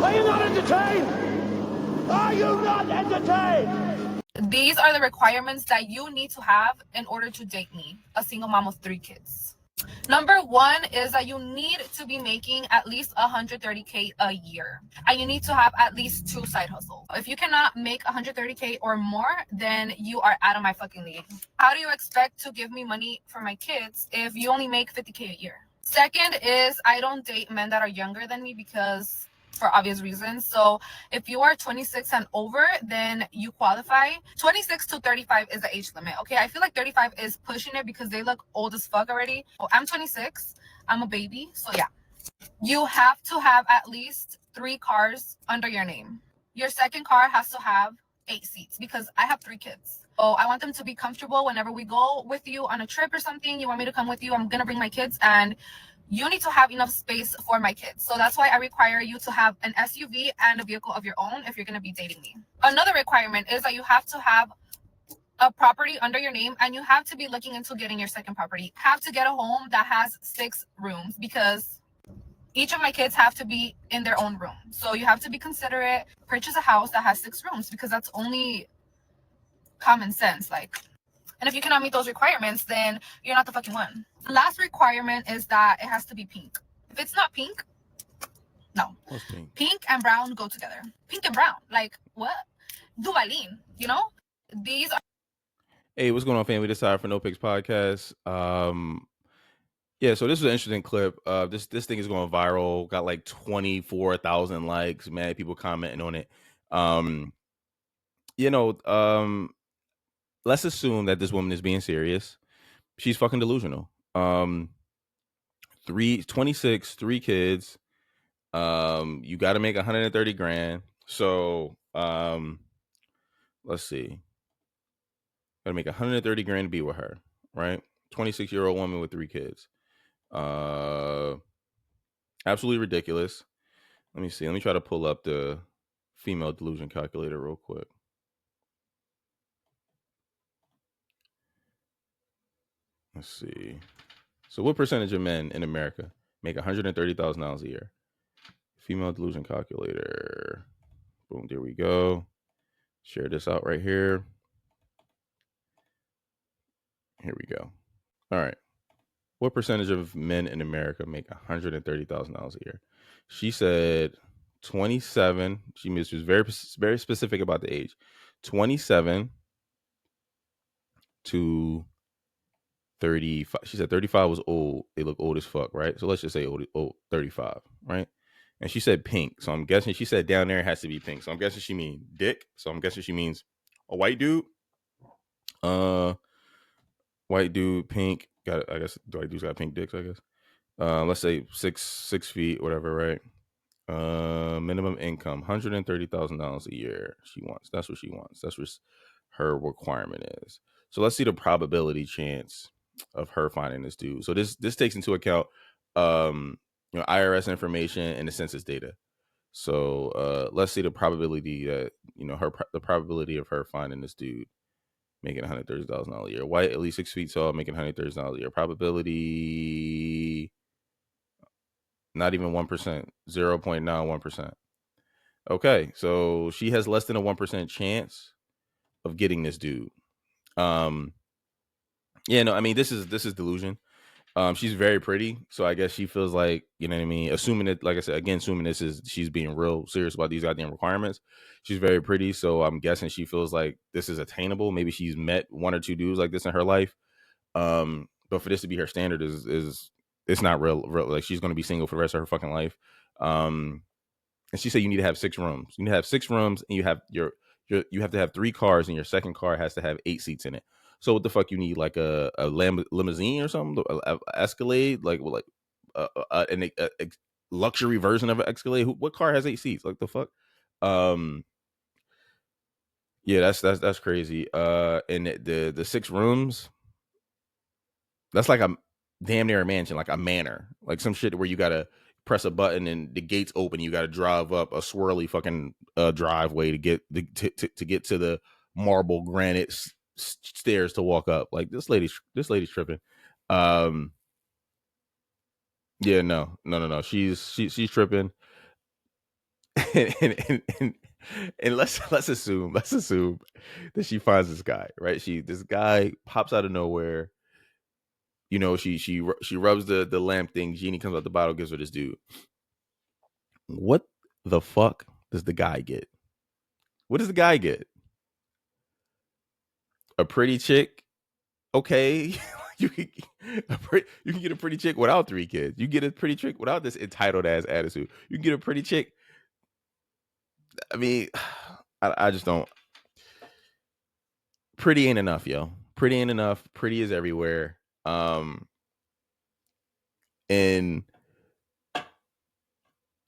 Are you not entertained? Are you not entertained? These are the requirements that you need to have in order to date me, a single mom of 3 kids. Number one is that you need to be making at least 130K a year, and you need to have at least 2 side hustles. If you cannot make 130K or more, then you are out of my fucking league. How do you expect to give me money for my kids if you only make 50K a year? Second is I don't date men that are younger than me because for obvious reasons. So if you are 26 and over, then you qualify. 26 to 35 is the age limit. Okay, I feel like 35 is pushing it because they look old as fuck already. Oh, I'm 26. I'm a baby. So yeah, you have to have at least 3 cars under your name. Your second car has to have 8 seats because I have 3 kids. So I want them to be comfortable whenever we go with you on a trip or something. You want me to come with you? I'm gonna bring my kids, and you need to have enough space for my kids. So that's why I require you to have an SUV and a vehicle of your own if you're going to be dating me. Another requirement is that you have to have a property under your name, and you have to be looking into getting your second property. Have to get a home that has 6 rooms because each of my kids have to be in their own room. So you have to be considerate. Purchase a house that has 6 rooms because that's only common sense. And if you cannot meet those requirements, then you're not the fucking one. The last requirement is that it has to be pink. If it's not pink, no. What's pink? Pink and brown go together. Pink and brown. Like, what? Duvalin, you know? These are... Hey, what's going on, family? This is High for No Picks Podcast. Yeah, so this is an interesting clip. This thing is going viral. Got like 24,000 likes. Mad people commenting on it. Let's assume that this woman is being serious. She's fucking delusional. 26, 3 kids. You got to make 130 grand. So, let's see. Got to make 130 grand to be with her, right? 26-year-old woman with 3 kids. Absolutely ridiculous. Let me see. Let me try to pull up the female delusion calculator real quick. Let's see. So what percentage of men in America make $130,000 a year? Female delusion calculator. Boom, there we go. Share this out right here. Here we go. All right. What percentage of men in America make $130,000 a year? She said 27. She was very, very specific about the age. 27 to 35. She said 35 was old. They look old as fuck, right? So let's just say old 35, right? And she said pink. So I'm guessing she said down there it has to be pink. So I'm guessing she means dick. So I'm guessing she means a white dude. White dude, pink. I guess white dude's got pink dicks, I guess. Let's say 6 feet, whatever, right? Minimum income, $130,000 a year. She wants. That's what she wants. That's what her requirement is. So let's see the probability chance of her finding this dude. So this takes into account IRS information and the census data. So let's see the probability that the probability of her finding this dude making $130,000 a year. White, at least 6 feet tall, making $130,000 a year. Probability not even 1%, 0.91%. Okay, so she has less than a 1% chance of getting this dude. This is delusion. She's very pretty, so I guess she feels like, you know what I mean, assuming it, like I said, again, assuming she's being real serious about these goddamn requirements. She's very pretty, so I'm guessing she feels like this is attainable. Maybe she's met 1 or 2 dudes like this in her life. But for this to be her standard is it's not real. Like, she's going to be single for the rest of her fucking life. And she said you need to have 6 rooms. You need to have 6 rooms, and you have you have to have 3 cars, and your second car has to have 8 seats in it. So what the fuck you need, like a limousine or something, a Escalade, like a luxury version of an Escalade? What car has 8 seats? Like the fuck? Yeah, that's crazy. And the 6 rooms, that's like a damn near a mansion, like a manor, like some shit where you gotta press a button and the gates open. You gotta drive up a swirly fucking driveway to get to get to the marble granite stairs to walk up. Like, this lady's tripping. Yeah, no. She's tripping. and let's assume that she finds this guy, right? This guy pops out of nowhere. You know, she rubs the lamp thing. Genie comes out the bottle, gives her this dude. What the fuck does the guy get? What does the guy get? A pretty chick? Okay, you can you can get a pretty chick without 3 kids. You get a pretty chick without this entitled ass attitude. You can get a pretty chick. I mean, I just don't. Pretty ain't enough, yo. Pretty ain't enough. Pretty is everywhere. And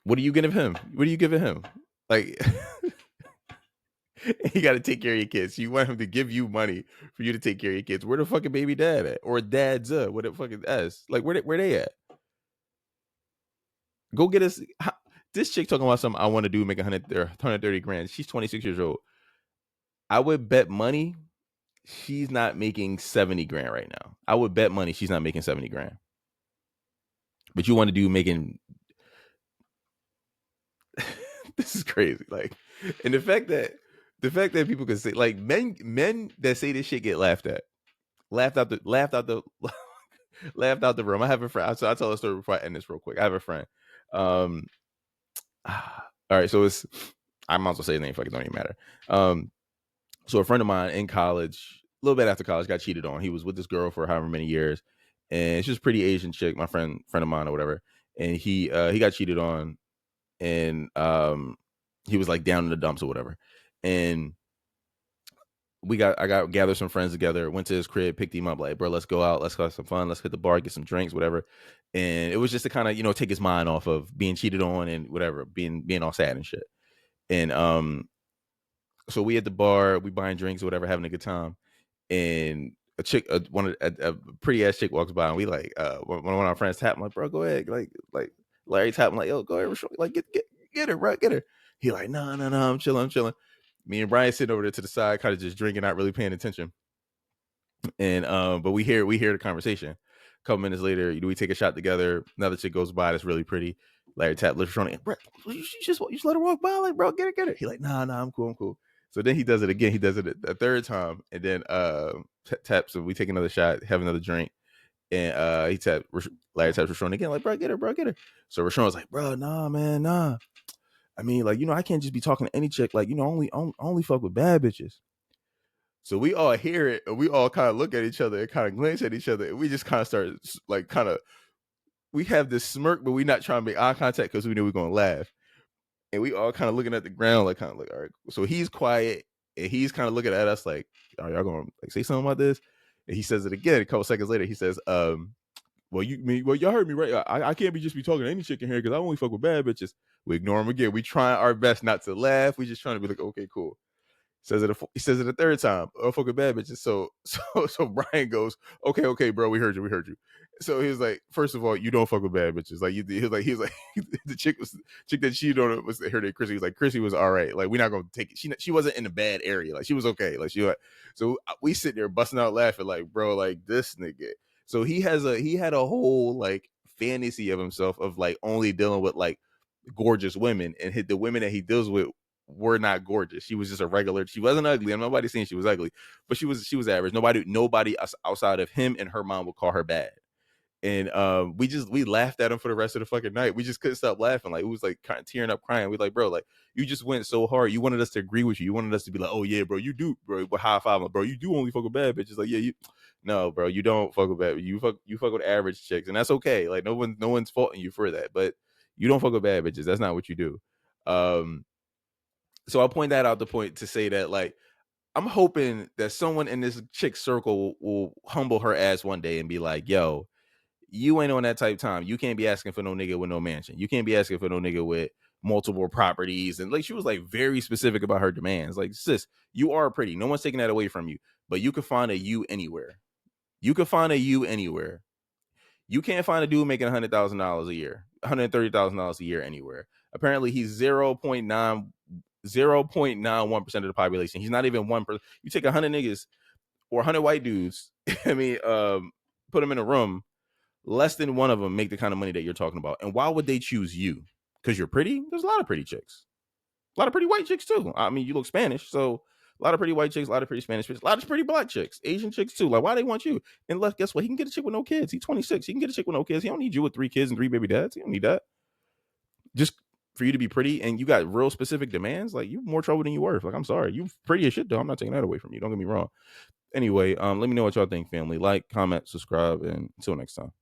what are you giving him? What are you giving him? Like, you got to take care of your kids. You want him to give you money for you to take care of your kids. Where the fucking baby dad at? Or dad's what the fucking S? Like, where they at? Go get us. This chick talking about something I want to do, make 130 grand. She's 26 years old. I would bet money she's not making 70 grand right now. I would bet money she's not making 70 grand. But you want to do making this is crazy. Like, and the fact that people can say, like, men that say this shit get laughed at. Laughed out the laughed out the room. I have a friend. I'll tell a story before I end this real quick. I have a friend. All right, so it's I might as well say his name, fuck it, don't even matter. So a friend of mine in college, a little bit after college, got cheated on. He was with this girl for however many years, and she's a pretty Asian chick, my friend of mine or whatever. And he got cheated on, and he was like down in the dumps or whatever. And I got gathered some friends together, went to his crib, picked him up, like, bro, let's go out, let's have some fun, let's hit the bar, get some drinks, whatever. And it was just to kind of, take his mind off of being cheated on and whatever, being all sad and shit. And so we at the bar, we buying drinks or whatever, having a good time. And a chick, a pretty ass chick walks by, and we like, one of our friends tap him, like, bro, go ahead, like Larry tap him, like, yo, go ahead, like, get her, bro, get her. He like, no, I'm chilling. Me and Brian sitting over there to the side, kind of just drinking, not really paying attention. And but we hear the conversation. A couple minutes later, we take a shot together. Another chick goes by that's really pretty. Larry tap lips on it. Bro, you just let her walk by, like, bro, get her. He like, nah, I'm cool. So then he does it again. He does it a third time, and then taps. So we take another shot, have another drink, and Larry taps Rashawn again, like, bro, get her. So Rashawn was like, bro, nah, man, nah. I mean, like, I can't just be talking to any chick, like, only fuck with bad bitches. So we all hear it, and we all kind of look at each other and kind of glance at each other, and we just kind of start, like, we have this smirk, but we not trying to make eye contact because we knew we were going to laugh. And we all kind of looking at the ground, like, kind of like, all right. So he's quiet, and he's kind of looking at us like, are y'all going to, like, say something about this? And he says it again a couple seconds later. He says, well, y'all heard me right. I can't be talking to any chick in here because I only fuck with bad bitches. We ignore him again. We trying our best not to laugh. We just trying to be like, okay, cool. He says it a third time. Oh, fuck with bad bitches. So Brian goes, okay, bro, we heard you. So he was like, first of all, you don't fuck with bad bitches. Like, he was like the chick that cheated on him was her name Chrissy. He was like, Chrissy was all right. Like, we're not gonna take it. She wasn't in a bad area. Like, she was okay. Like, so we sit there busting out laughing, like, bro, like, this nigga. So he had a whole, like, fantasy of himself of, like, only dealing with, like, gorgeous women, and the women that he deals with were not gorgeous. She was just a regular. She wasn't ugly. I'm nobody saying she was ugly, but she was average. Nobody outside of him and her mom would call her bad. And we laughed at him for the rest of the fucking night. We just couldn't stop laughing. Like, it was like kind of tearing up, crying. We like, bro, like, you just went so hard. You wanted us to agree with you. You wanted us to be like, oh yeah, bro, you do, bro. But high five, bro, you do only fuck with bad bitches. Like, yeah, no, bro, you don't fuck with bad. You fuck with average chicks, and that's okay. Like, no one's faulting you for that. But you don't fuck with bad bitches. That's not what you do. So I'll point that out to say that, like, I'm hoping that someone in this chick circle will humble her ass one day and be like, yo, you ain't on that type time. You can't be asking for no nigga with no mansion. You can't be asking for no nigga with multiple properties. And, like, she was, like, very specific about her demands. Like, sis, you are pretty. No one's taking that away from you. But you can find a you anywhere. You can't find a dude making $100,000 a year, $130,000 a year anywhere. Apparently, he's 0.91% of the population. He's not even 1%. You take 100 niggas or 100 white dudes, I mean, put them in a room, less than one of them make the kind of money that you're talking about. And why would they choose you? Because you're pretty? There's a lot of pretty chicks. A lot of pretty white chicks too. I mean, you look Spanish, so a lot of pretty white chicks, a lot of pretty Spanish chicks, a lot of pretty black chicks, Asian chicks too. Like, why they want you? And guess what? He can get a chick with no kids. He's 26. He can get a chick with no kids. He don't need you with 3 kids and 3 baby dads. He don't need that. Just for you to be pretty and you got real specific demands, like you more trouble than you worth. Like, I'm sorry, you pretty as shit though. I'm not taking that away from you. Don't get me wrong. Anyway, let me know what y'all think, family. Like, comment, subscribe, and until next time.